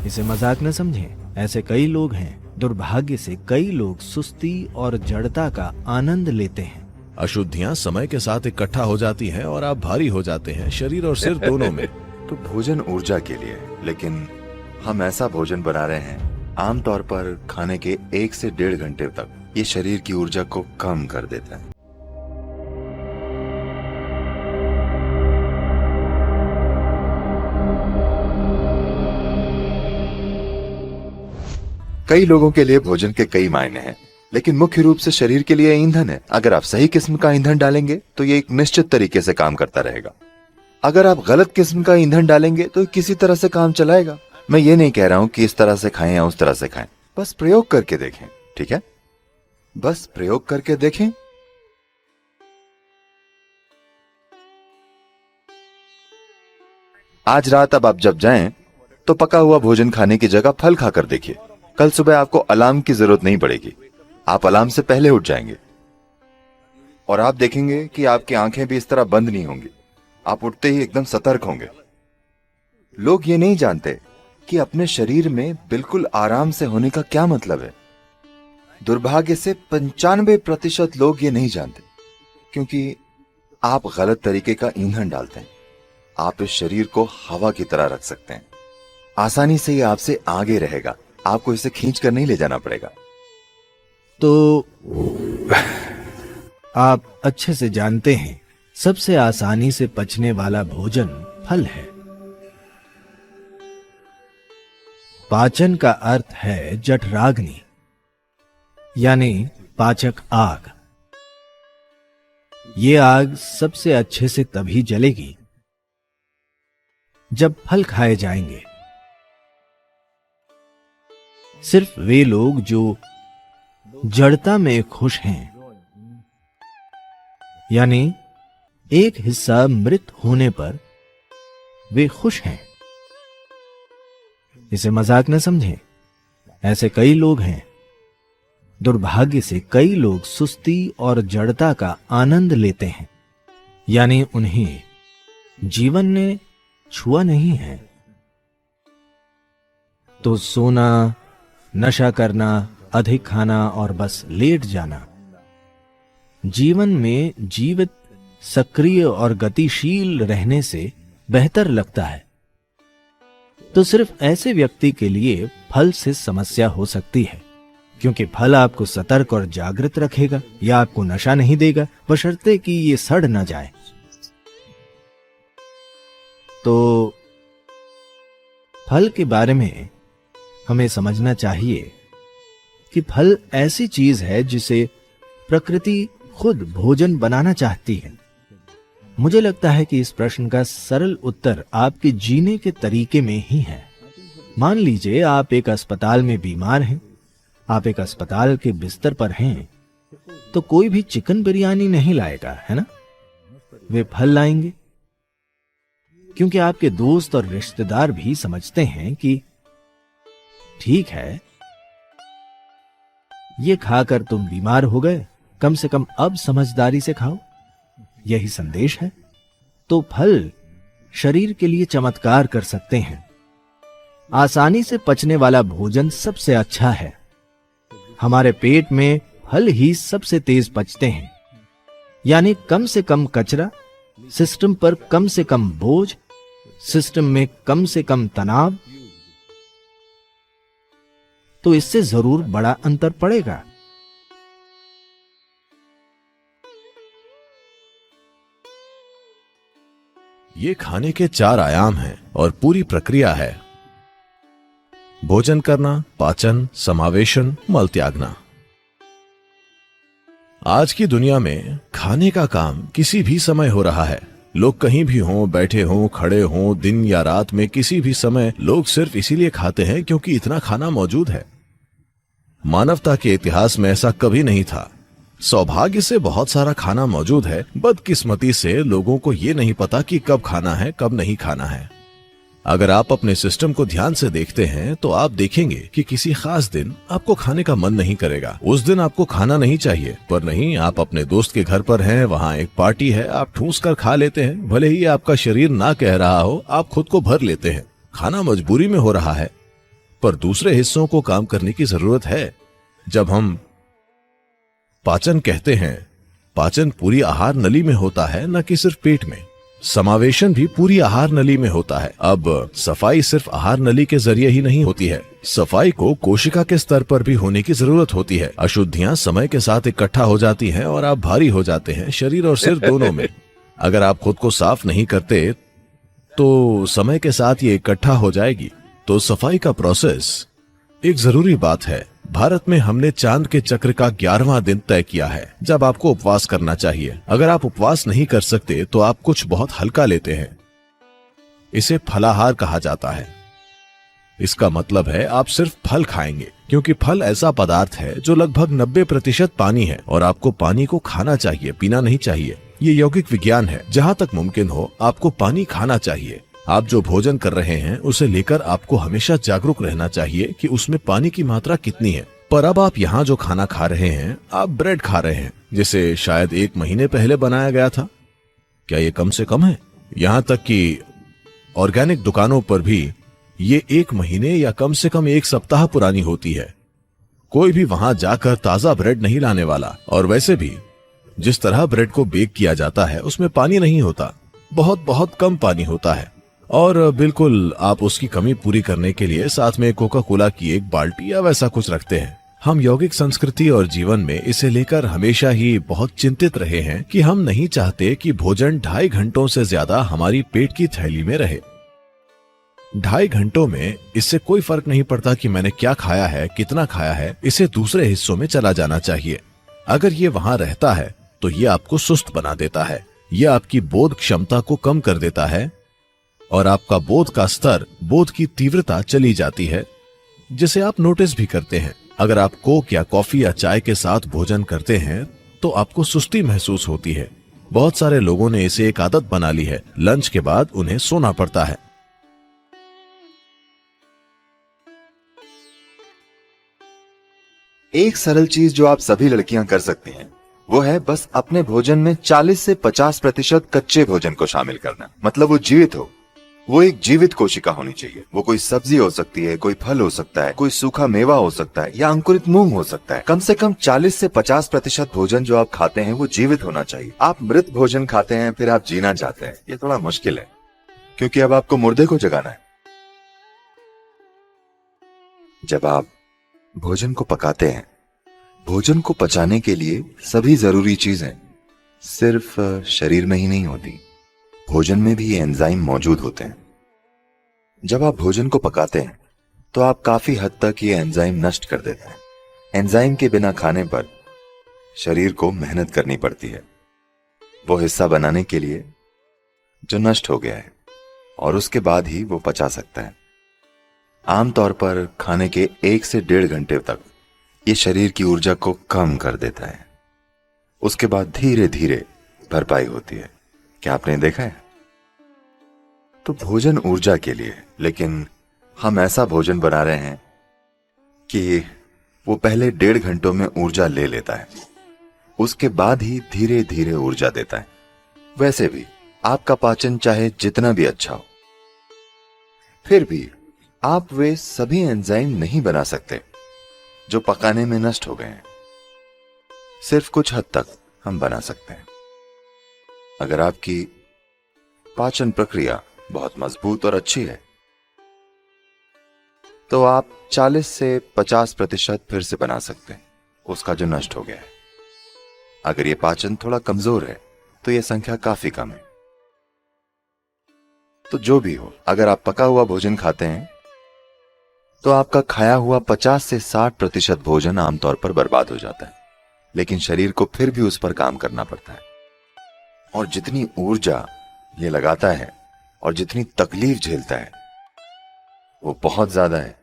इसे मजाक न समझें। ऐसे कई लोग हैं। दुर्भाग्य से कई लोग सुस्ती और जड़ता का आनंद लेते हैं। अशुद्धियां समय के साथ इकट्ठा हो जाती हैं और आप भारी हो जाते हैं, शरीर और सिर दोनों में। तो भोजन ऊर्जा के लिए, लेकिन हम ऐसा भोजन बना रहे हैं आमतौर पर खाने के 1 से 1.5 घंटे तक, ये शरीर की ऊर्जा को कम कर देता है। कई लोगों के लिए भोजन के कई मायने हैं, लेकिन मुख्य रूप से शरीर के लिए ईंधन है। अगर आप सही किस्म का ईंधन डालेंगे तो ये एक निश्चित तरीके से काम करता रहेगा। अगर आप गलत किस्म का ईंधन डालेंगे तो किसी तरह से काम चलाएगा। मैं ये नहीं कह रहा हूं कि इस तरह से खाएं या उस तरह से खाएं, बस प्रयोग करके देखें। ठीक है, बस प्रयोग करके देखें। आज रात अब आप जब जाएं तो पका हुआ भोजन खाने की जगह फल खाकर देखिए। कल सुबह आपको अलार्म की जरूरत नहीं पड़ेगी, आप अलार्म से पहले उठ जाएंगे और आप देखेंगे कि आपकी आंखें भी इस तरह बंद नहीं होंगी। आप उठते ही एकदम सतर्क होंगे। लोग ये नहीं जानते कि अपने शरीर में बिल्कुल आराम से होने का क्या मतलब है। दुर्भाग्य से 95% लोग ये नहीं जानते, क्योंकि आप गलत तरीके का ईंधन डालते हैं। आप इस शरीर को हवा की तरह रख सकते हैं। आसानी से ये आपसे आगे रहेगा, आपको इसे खींच कर नहीं ले जाना पड़ेगा। तो आप अच्छे से जानते हैं, सबसे आसानी से पचने वाला भोजन फल है। पाचन का अर्थ है जठराग्नि, यानी पाचक आग। ये आग सबसे अच्छे से तभी जलेगी जब फल खाए जाएंगे। सिर्फ वे लोग जो जड़ता में खुश हैं, यानी एक हिस्सा मृत होने पर वे खुश हैं, इसे मजाक न समझें। ऐसे कई लोग हैं। दुर्भाग्य से कई लोग सुस्ती और जड़ता का आनंद लेते हैं, यानी उन्हें जीवन ने छुआ नहीं है। तो सोना, नशा करना, अधिक खाना और बस लेट जाना जीवन में जीवित, सक्रिय और गतिशील रहने से बेहतर लगता है। तो सिर्फ ऐसे व्यक्ति के लिए फल से समस्या हो सकती है, क्योंकि फल आपको सतर्क और जागृत रखेगा या आपको नशा नहीं देगा, बशर्ते कि ये सड़ न जाए। तो फल के बारे में हमें समझना चाहिए कि फल ऐसी चीज है जिसे प्रकृति खुद भोजन बनाना चाहती है। मुझे लगता है कि इस प्रश्न का सरल उत्तर आपके जीने के तरीके में ही है। मान लीजिए आप एक अस्पताल में बीमार हैं, आप एक अस्पताल के बिस्तर पर हैं, तो कोई भी चिकन बिरयानी नहीं लाएगा, है ना? वे फल लाएंगे, क्योंकि आपके दोस्त और रिश्तेदार भी समझते हैं कि ठीक है, ये खाकर तुम बीमार हो गए, कम से कम अब समझदारी से खाओ। यही संदेश है। तो फल शरीर के लिए चमत्कार कर सकते हैं। आसानी से पचने वाला भोजन सबसे अच्छा है। हमारे पेट में फल ही सबसे तेज पचते हैं, यानी कम से कम कचरा, सिस्टम पर कम से कम बोझ, सिस्टम में कम से कम तनाव। तो इससे जरूर बड़ा अंतर पड़ेगा। ये खाने के 4 आयाम हैं और पूरी प्रक्रिया है। भोजन करना, पाचन, समावेशन, मल त्यागना। आज की दुनिया में खाने का काम किसी भी समय हो रहा है। लोग कहीं भी हों, बैठे हों, खड़े हों, दिन या रात में किसी भी समय लोग सिर्फ इसीलिए खाते हैं क्योंकि इतना खाना मौजूद है। मानवता के इतिहास में ऐसा कभी नहीं था। सौभाग्य से बहुत सारा खाना मौजूद है, बदकिस्मती से लोगों को ये नहीं पता कि कब खाना है, कब नहीं खाना है। अगर आप अपने सिस्टम को ध्यान से देखते हैं तो आप देखेंगे कि किसी खास दिन आपको खाने का मन नहीं करेगा। उस दिन आपको खाना नहीं चाहिए, पर नहीं, आप अपने दोस्त के घर पर हैं, वहाँ एक पार्टी है, आप ठूस कर खा लेते हैं। भले ही आपका शरीर ना कह रहा हो, आप खुद को भर लेते हैं। खाना मजबूरी में हो रहा है, पर दूसरे हिस्सों को काम करने की जरूरत है। जब हम पाचन कहते हैं, पाचन पूरी आहार नली में होता है, न कि सिर्फ पेट में। समावेशन भी पूरी आहार नली में होता है। अब सफाई सिर्फ आहार नली के जरिए ही नहीं होती है, सफाई को कोशिका के स्तर पर भी होने की जरूरत होती है। अशुद्धियां समय के साथ इकट्ठा हो जाती हैं और आप भारी हो जाते हैं, शरीर और सिर दोनों में। अगर आप खुद को साफ नहीं करते तो समय के साथ ये इकट्ठा हो जाएगी। तो सफाई का प्रोसेस एक जरूरी बात है। भारत में हमने चांद के चक्र का 11वां दिन तय किया है जब आपको उपवास करना चाहिए। अगर आप उपवास नहीं कर सकते तो आप कुछ बहुत हल्का लेते हैं। इसे फलाहार कहा जाता है। इसका मतलब है आप सिर्फ फल खाएंगे, क्योंकि फल ऐसा पदार्थ है जो लगभग 90% पानी है और आपको पानी को खाना चाहिए, पीना नहीं चाहिए। ये यौगिक विज्ञान है। जहां तक मुमकिन हो आपको पानी खाना चाहिए। आप जो भोजन कर रहे हैं उसे लेकर आपको हमेशा जागरूक रहना चाहिए कि उसमें पानी की मात्रा कितनी है। पर अब आप यहाँ जो खाना खा रहे हैं, आप ब्रेड खा रहे हैं जिसे शायद 1 महीने पहले बनाया गया था। क्या ये कम से कम है? यहाँ तक कि ऑर्गेनिक दुकानों पर भी ये 1 महीने या कम से कम 1 सप्ताह पुरानी होती है। कोई भी वहां जाकर ताजा ब्रेड नहीं लाने वाला। और वैसे भी जिस तरह ब्रेड को बेक किया जाता है उसमें पानी नहीं होता, बहुत बहुत कम पानी होता है। और बिल्कुल आप उसकी कमी पूरी करने के लिए साथ में कोका कोला की 1 बाल्टी या वैसा कुछ रखते हैं। हम यौगिक संस्कृति और जीवन में इसे लेकर हमेशा ही बहुत चिंतित रहे हैं कि हम नहीं चाहते कि भोजन 2.5 घंटों से ज्यादा हमारी पेट की थैली में रहे। 2.5 घंटों में इससे कोई फर्क नहीं पड़ता कि मैंने क्या खाया है, कितना खाया है, इसे दूसरे हिस्सों में चला जाना चाहिए। अगर ये वहां रहता है तो ये आपको सुस्त बना देता है, ये आपकी बोध क्षमता को कम कर देता है और आपका बोध का स्तर, बोध की तीव्रता चली जाती है, जिसे आप नोटिस भी करते हैं। अगर आप कोक या कॉफी या चाय के साथ भोजन करते हैं तो आपको सुस्ती महसूस होती है। बहुत सारे लोगों ने इसे एक आदत बना ली है। लंच के बाद उन्हें सोना पड़ता है। एक सरल चीज जो आप सभी लड़कियां कर सकती हैं वो है बस अपने भोजन में 40 से 50% कच्चे भोजन को शामिल करना। मतलब वो जीवित हो, वो एक जीवित कोशिका होनी चाहिए। वो कोई सब्जी हो सकती है, कोई फल हो सकता है, कोई सूखा मेवा हो सकता है या अंकुरित मूंग हो सकता है। कम से कम 40 से 50% भोजन जो आप खाते हैं वो जीवित होना चाहिए। आप मृत भोजन खाते हैं फिर आप जीना चाहते हैं, ये थोड़ा मुश्किल है, क्योंकि अब आपको मुर्दे को जगाना है। जब आप भोजन को पकाते हैं, भोजन को पचाने के लिए सभी जरूरी चीजें सिर्फ शरीर में ही नहीं होती, भोजन में भी ये एंजाइम मौजूद होते हैं। जब आप भोजन को पकाते हैं तो आप काफी हद तक ये एंजाइम नष्ट कर देते हैं। एंजाइम के बिना खाने पर शरीर को मेहनत करनी पड़ती है वो हिस्सा बनाने के लिए जो नष्ट हो गया है, और उसके बाद ही वो पचा सकता है। आमतौर पर खाने के 1 से 1.5 घंटे तक ये शरीर की ऊर्जा को कम कर देता है। उसके बाद धीरे धीरे भरपाई होती है। क्या आपने देखा है? तो भोजन ऊर्जा के लिए, लेकिन हम ऐसा भोजन बना रहे हैं कि वो पहले 1.5 घंटों में ऊर्जा ले लेता है, उसके बाद ही धीरे धीरे ऊर्जा देता है। वैसे भी आपका पाचन चाहे जितना भी अच्छा हो, फिर भी आप वे सभी एंजाइम नहीं बना सकते जो पकाने में नष्ट हो गए हैं। सिर्फ कुछ हद तक हम बना सकते हैं। अगर आपकी पाचन प्रक्रिया बहुत मजबूत और अच्छी है तो आप 40 से 50% फिर से बना सकते हैं उसका जो नष्ट हो गया है। अगर ये पाचन थोड़ा कमजोर है तो यह संख्या काफी कम है। तो जो भी हो, अगर आप पका हुआ भोजन खाते हैं तो आपका खाया हुआ 50 से 60% भोजन आमतौर पर बर्बाद हो जाता है, लेकिन शरीर को फिर भी उस पर काम करना पड़ता है। और जितनी ऊर्जा ये लगाता है और जितनी तकलीफ झेलता है वो बहुत ज्यादा है।